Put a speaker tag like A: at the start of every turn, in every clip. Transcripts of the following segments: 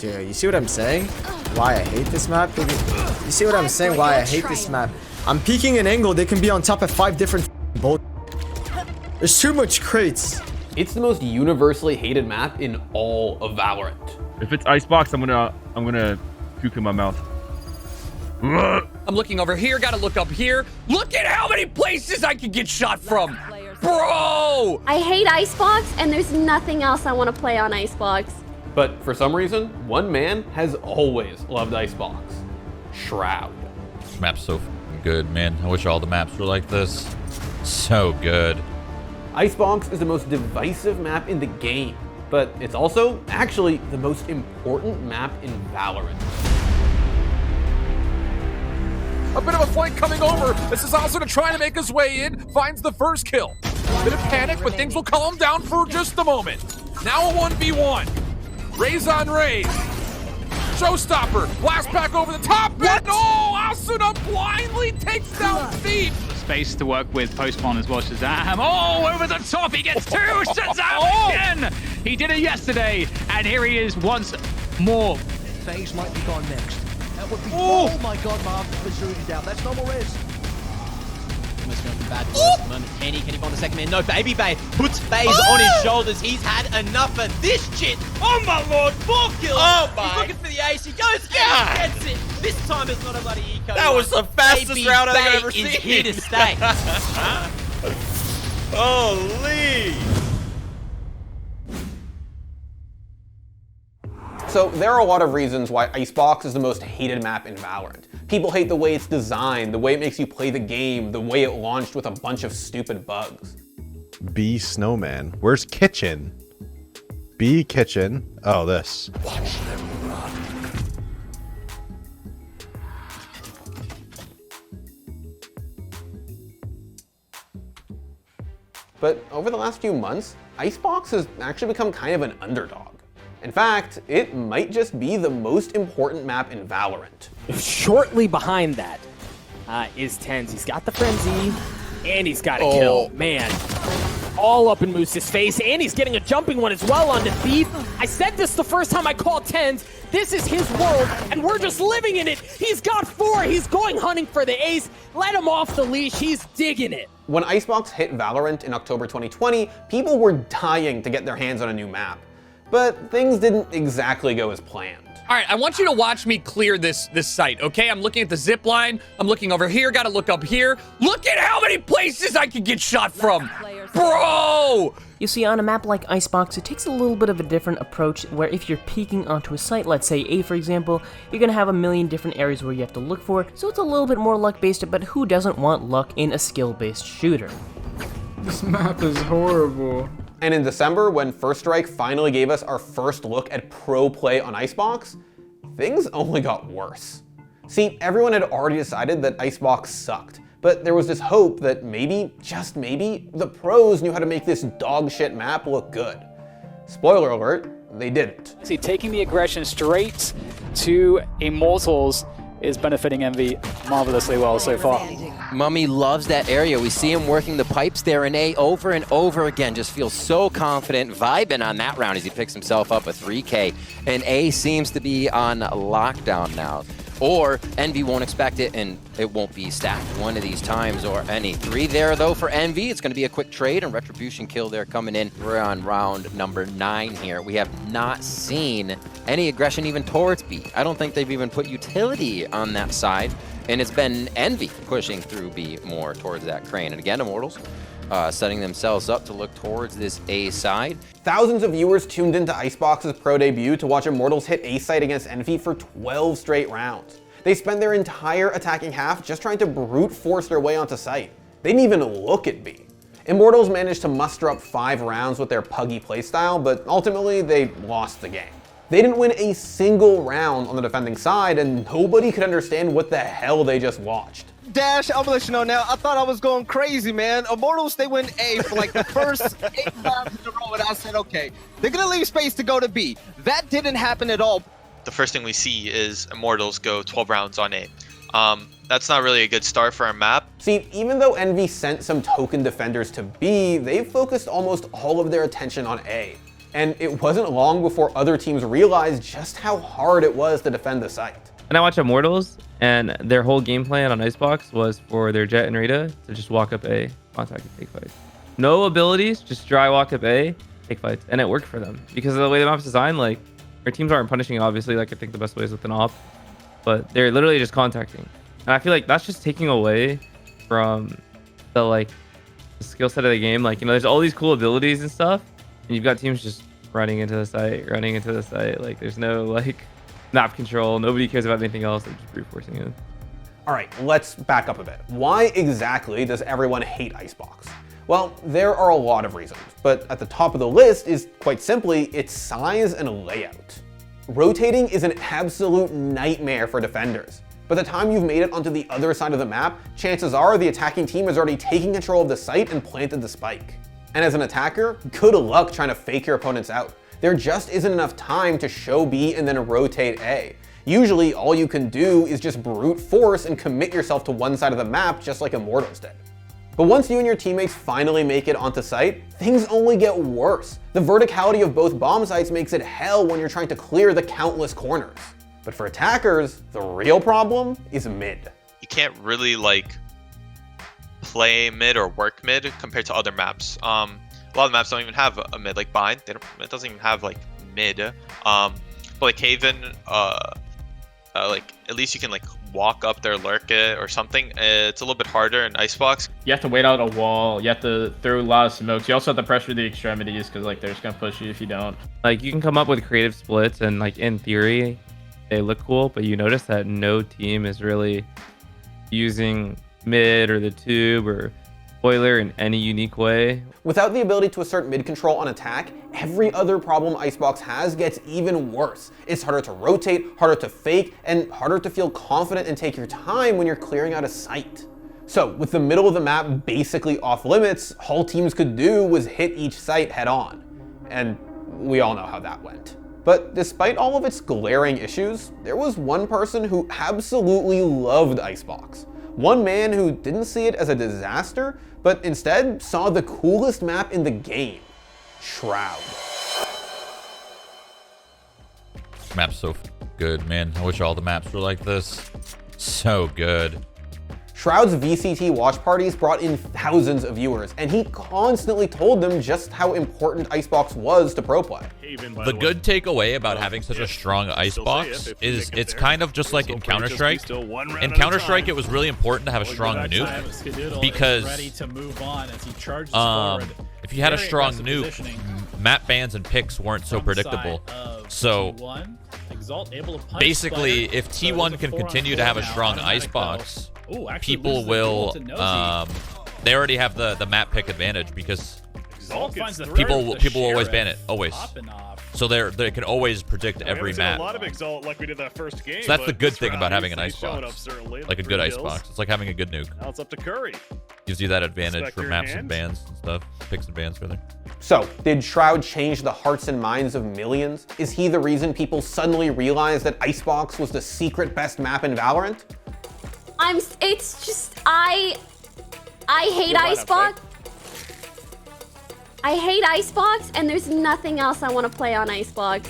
A: Dude, you see what I'm saying? Why I hate this map? Baby? You see what I'm saying? Why I hate this map? I'm peeking an angle. They can be on top of 5 different both. There's too much crates.
B: It's the most universally hated map in all of Valorant.
C: If it's Icebox, I'm gonna puke in my mouth.
D: I'm looking over here, gotta look up here. Look at how many places I can get shot from. Bro!
E: I hate Icebox, and there's nothing else I want to play on Icebox.
B: But for some reason, one man has always loved Icebox. Shroud.
F: This map's so good, man. I wish all the maps were like this. So good.
B: Icebox is the most divisive map in the game, but it's also actually the most important map in Valorant.
G: A bit of a flank coming over. This is also trying to make his way in. Finds the first kill. Bit of panic, but things will calm down for just a moment. Now a 1v1. Raise on raise. Showstopper. Blast back over the top. What? No! Asuna blindly takes down Thief.
H: Space to work with post-spawn as well. Shazam. Oh, over the top. He gets 2. Shazam again. He did it yesterday. And here he is once more.
I: Phase might be gone next. That would be, oh my god, Marv was rooted down. That's normal res.
J: Almost going from bad to worse at the moment. Can he find the second man? No, Baby Bay puts FaZe on his shoulders. He's had enough of this shit. Oh my lord, 4 kills. Oh my. He's looking for the ace. He goes, gets it. This time it's not a bloody eco.
K: That was the fastest round I've ever seen.
J: Is here to stay.
K: Holy.
B: So there are a lot of reasons why Icebox is the most hated map in Valorant. People hate the way it's designed, the way it makes you play the game, the way it launched with a bunch of stupid bugs.
L: B Snowman. Where's Kitchen? B Kitchen. Oh, this.
I: Watch them run.
B: But over the last few months, Icebox has actually become kind of an underdog. In fact, it might just be the most important map in Valorant.
M: Shortly behind that is Tens. He's got the frenzy, and he's got a kill. Man, all up in Moose's face, and he's getting a jumping one as well onto Thief. I said this the first time I called Tens. This is his world, and we're just living in it. He's got 4. He's going hunting for the ace. Let him off the leash. He's digging it.
B: When Icebox hit Valorant in October 2020, people were dying to get their hands on a new map. But things didn't exactly go as planned.
D: All right, I want you to watch me clear this site, okay? I'm looking at the zip line. I'm looking over here, gotta look up here. Look at how many places I can get shot from. Bro!
N: You see, on a map like Icebox, it takes a little bit of a different approach where if you're peeking onto a site, let's say A for example, you're gonna have a million different areas where you have to look for, so it's a little bit more luck-based, but who doesn't want luck in a skill-based shooter?
O: This map is horrible.
B: And in December, when First Strike finally gave us our first look at pro play on Icebox, things only got worse. See, everyone had already decided that Icebox sucked, but there was this hope that maybe, just maybe, the pros knew how to make this dog shit map look good. Spoiler alert, they didn't.
H: See, taking the aggression straight to Immortals is benefiting Envy marvelously well so far.
K: Mummy loves that area. We see him working the pipes there in A over and over again. Just feels so confident, vibing on that round as he picks himself up a 3K. And A seems to be on lockdown now. Or Envy won't expect it and it won't be stacked one of these times or any. 3 there though for Envy. It's going to be a quick trade and Retribution kill there coming in. We're on round number 9 here. We have not seen any aggression even towards B. I don't think they've even put utility on that side. And it's been Envy pushing through B more towards that crane. And again, Immortals setting themselves up to look towards this A side.
B: Thousands of viewers tuned into Icebox's pro debut to watch Immortals hit A side against Envy for 12 straight rounds. They spent their entire attacking half just trying to brute force their way onto site. They didn't even look at B. Immortals managed to muster up 5 rounds with their puggy playstyle, but ultimately they lost the game. They didn't win a single round on the defending side, and nobody could understand what the hell they just watched.
P: Dash, I'm gonna let you know now, I thought I was going crazy, man. Immortals, they win A for like the first 8 rounds in a row, and I said, okay, they're gonna leave space to go to B. That didn't happen at all.
Q: The first thing we see is Immortals go 12 rounds on A. That's not really a good start for our map.
B: See, even though Envy sent some token defenders to B, they've focused almost all of their attention on A. And it wasn't long before other teams realized just how hard it was to defend the site.
R: And I watch Immortals, and their whole game plan on Icebox was for their Jet and Rita to just walk up A, contact and take fights. No abilities, just dry walk up A, take fights. And it worked for them. Because of the way the map's designed, like, their teams aren't punishing, obviously, like I think the best way is with an op. But they're literally just contacting. And I feel like that's just taking away from the, like, the skill set of the game. Like, you know, there's all these cool abilities and stuff. And you've got teams just running into the site. Like, there's no, like, map control. Nobody cares about anything else. They're just brute forcing it.
B: All right, let's back up a bit. Why exactly does everyone hate Icebox? Well, there are a lot of reasons, but at the top of the list is quite simply its size and layout. Rotating is an absolute nightmare for defenders. By the time you've made it onto the other side of the map, chances are the attacking team is already taking control of the site and planted the spike. And as an attacker, good luck trying to fake your opponents out. There just isn't enough time to show B and then rotate A. Usually, all you can do is just brute force and commit yourself to one side of the map just like Immortals did. But once you and your teammates finally make it onto site, things only get worse. The verticality of both bomb sites makes it hell when you're trying to clear the countless corners. But for attackers, the real problem is mid.
Q: You can't really like play mid or work mid compared to other maps. A lot of maps don't even have a mid, like Bind. It doesn't even have like mid. But like Haven, like at least you can like walk up there, lurk it or something. It's a little bit harder in Icebox.
O: You have to wait out a wall. You have to throw a lot of smokes. You also have to pressure the extremities because like they're just gonna push you if you don't.
R: Like, you can come up with creative splits, and like in theory, they look cool, but you notice that no team is really using mid or the tube or boiler in any unique way.
B: Without the ability to assert mid control on attack, every other problem Icebox has gets even worse. It's harder to rotate, harder to fake, and harder to feel confident and take your time when you're clearing out a site. So with the middle of the map basically off limits, all teams could do was hit each site head on. And we all know how that went. But despite all of its glaring issues, there was one person who absolutely loved Icebox. One man who didn't see it as a disaster, but instead saw the coolest map in the game, Shroud.
F: Map's so good, man. I wish all the maps were like this. So good.
B: Shroud's VCT watch parties brought in thousands of viewers, and he constantly told them just how important Icebox was to pro play.
F: The good takeaway about having such a strong Icebox is it's kind of just like in Counter-Strike. In Counter-Strike, it was really important to have a strong nuke because if you had a strong nuke, map bans and picks weren't so predictable. So basically, if T1 can continue to have a strong Icebox, people will they already have the map pick advantage because people will always ban it, always. So they can always predict every map.
S: A lot of Exalt like we did that first game.
F: So that's the good thing about having an Icebox. Like a good Icebox. It's like having a good nuke.
S: Now it's up to Curry.
F: Gives you that advantage for maps and bans and stuff. Picks and bans, rather.
B: So, did Shroud change the hearts and minds of millions? Is he the reason people suddenly realized that Icebox was the secret best map in Valorant?
E: It's just, I hate Icebox. I hate Icebox, and there's nothing else I want to play on Icebox.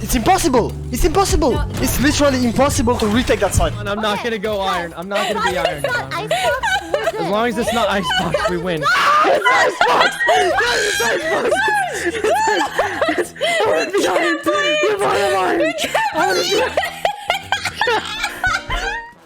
T: It's impossible! It's impossible! It's literally impossible to retake that side.
M: I'm not gonna go iron. I'm not gonna be iron. As long as it's not Icebox, we win.
T: It's Icebox! It's Icebox! I want to be iron! I want to be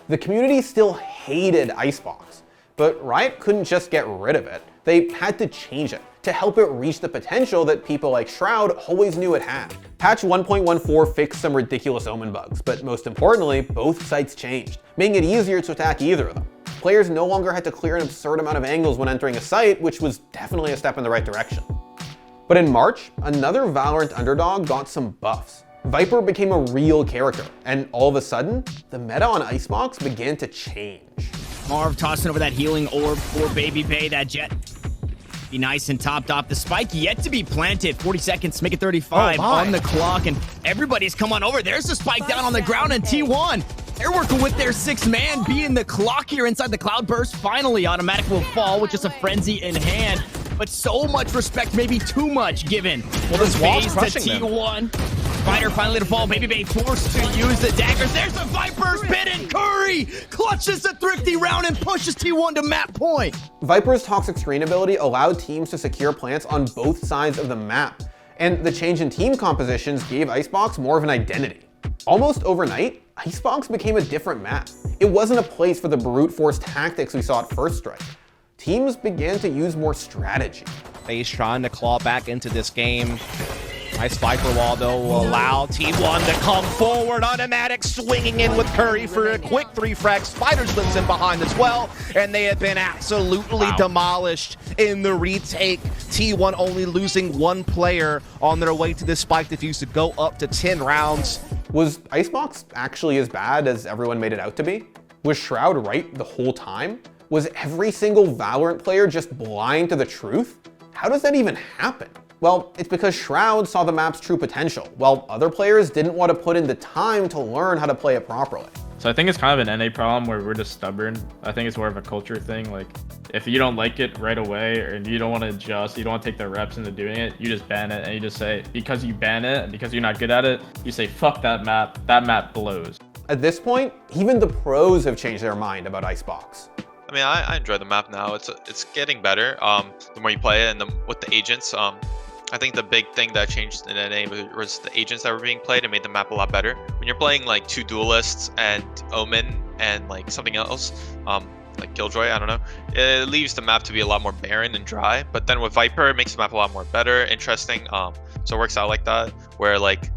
B: The community still hated Icebox, but Riot couldn't just get rid of it. They had to change it to help it reach the potential that people like Shroud always knew it had. Patch 1.14 fixed some ridiculous omen bugs, but most importantly, both sites changed, making it easier to attack either of them. Players no longer had to clear an absurd amount of angles when entering a site, which was definitely a step in the right direction. But in March, another Valorant underdog got some buffs. Viper became a real character, and all of a sudden, the meta on Icebox began to change.
U: Marv tossing over that healing orb for Baby Bay, that jet. Be nice and topped off. The spike yet to be planted. 40 seconds, make it 35 on the clock, and everybody's come on over. There's the spike down on the ground, and T1 They're working with their 6th man, being the clock here inside the Cloudburst. Finally, Automatic will fall with just a frenzy in hand. But so much respect, maybe too much given.
A: Well, this wall's
U: phase
A: crushing
U: to
A: them.
U: T1. Spider finally to fall. Baby Bay forced to use the daggers. There's the Viper's pit, and Curry clutches the thrifty round and pushes T1 to map point.
B: Viper's toxic screen ability allowed teams to secure plants on both sides of the map, and the change in team compositions gave Icebox more of an identity. Almost overnight, Icebox became a different map. It wasn't a place for the brute force tactics we saw at First Strike. Teams began to use more strategy.
A: FaZe trying to claw back into this game. Nice Viper wall, though, will allow Team 1 to come forward. Automatic swinging in with Curry for a quick 3 frag. Spider slips in behind as well, and they have been absolutely demolished in the retake. T1 only losing 1 player on their way to this spike defuse to go up to 10 rounds.
B: Was Icebox actually as bad as everyone made it out to be? Was Shroud right the whole time? Was every single Valorant player just blind to the truth? How does that even happen? Well, it's because Shroud saw the map's true potential, while other players didn't want to put in the time to learn how to play it properly.
O: So I think it's kind of an NA problem where we're just stubborn. I think it's more of a culture thing. Like, if you don't like it right away, or you don't want to adjust, you don't want to take the reps into doing it, you just ban it, and you just say, because you ban it, and because you're not good at it, you say, fuck that map blows.
B: At this point, even the pros have changed their mind about Icebox.
Q: I mean, I enjoy the map now. It's getting better. The more you play it, and with the agents, I think the big thing that changed in NA was the agents that were being played and made the map a lot better. When you're playing like 2 duelists and Omen and like something else, like Killjoy, I don't know, it leaves the map to be a lot more barren and dry. But then with Viper, it makes the map a lot more better, interesting. So it works out like that, where like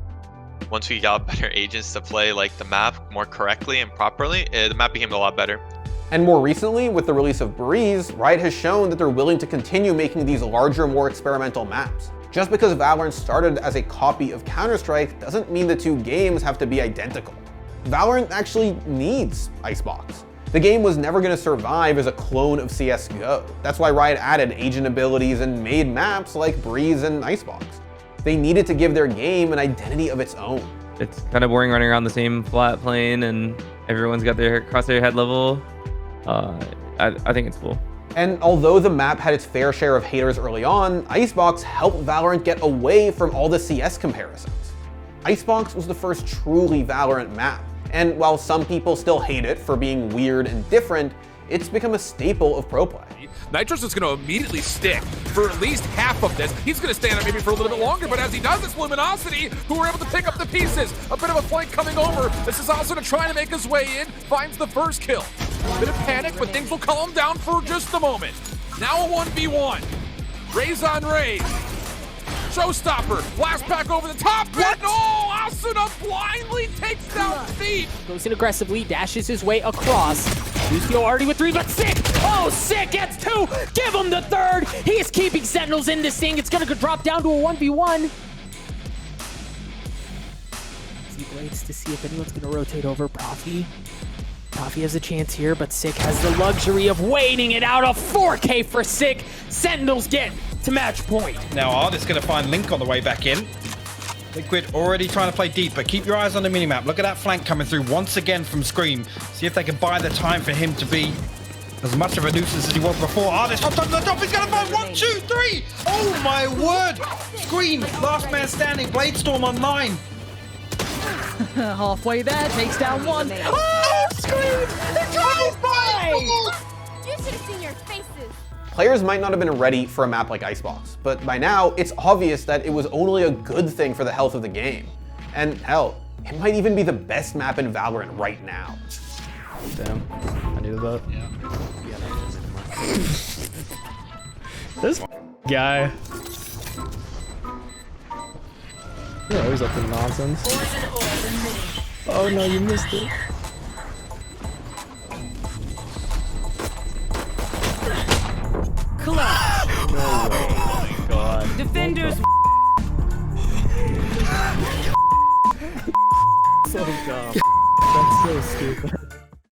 Q: once we got better agents to play like the map more correctly and properly, the map became a lot better.
B: And more recently, with the release of Breeze, Riot has shown that they're willing to continue making these larger, more experimental maps. Just because Valorant started as a copy of Counter-Strike doesn't mean the 2 games have to be identical. Valorant actually needs Icebox. The game was never going to survive as a clone of CSGO. That's why Riot added agent abilities and made maps like Breeze and Icebox. They needed to give their game an identity of its own.
R: It's kind of boring running around the same flat plane and everyone's got their crosshair head level. I think it's cool.
B: And although the map had its fair share of haters early on, Icebox helped Valorant get away from all the CS comparisons. Icebox was the first truly Valorant map, and while some people still hate it for being weird and different, it's become a staple of pro play.
G: Nitrous is going to immediately stick for at least half of this. He's going to stand up maybe for a little bit longer, but as he does, it's Luminosity who were able to pick up the pieces. A bit of a flank coming over. This is also trying to make his way in, finds the first kill. Bit of panic, but things will calm down for just a moment. Now a 1v1. Raise on Raise. Showstopper, blast back over the top. What? No, Asuna blindly takes down Thief.
M: Goes in aggressively, dashes his way across. Lucio already with 3, but Sick! Oh, Sick gets 2! Give him the 3rd! He's keeping Sentinels in this thing. It's gonna drop down to a 1v1. He waits to see if anyone's gonna rotate over Profi. Profi has a chance here, but Sick has the luxury of waiting it out. A 4K for Sick. Sentinels get to match point.
V: Now Ardit's going to find Link on the way back in. Liquid already trying to play deep, but keep your eyes on the minimap. Look at that flank coming through once again from Scream. See if they can buy the time for him to be as much of a nuisance as he was before. Ardit's hopped onto the top. He's going to find 1, 2, 3. Oh my word. Scream, last man standing. Bladestorm online.
M: Halfway there, takes down 1.
V: Oh, Scream! It drives by!
E: You should have seen your faces.
B: Players might not have been ready for a map like Icebox, but by now, it's obvious that it was only a good thing for the health of the game. And hell, it might even be the best map in Valorant right now.
T: Damn, I needed that. Yeah. This guy. You're always up to nonsense. Oh no, you missed it.
W: Clutch.
T: No way. Oh my god.
W: Defenders.
T: So dumb. That's so stupid.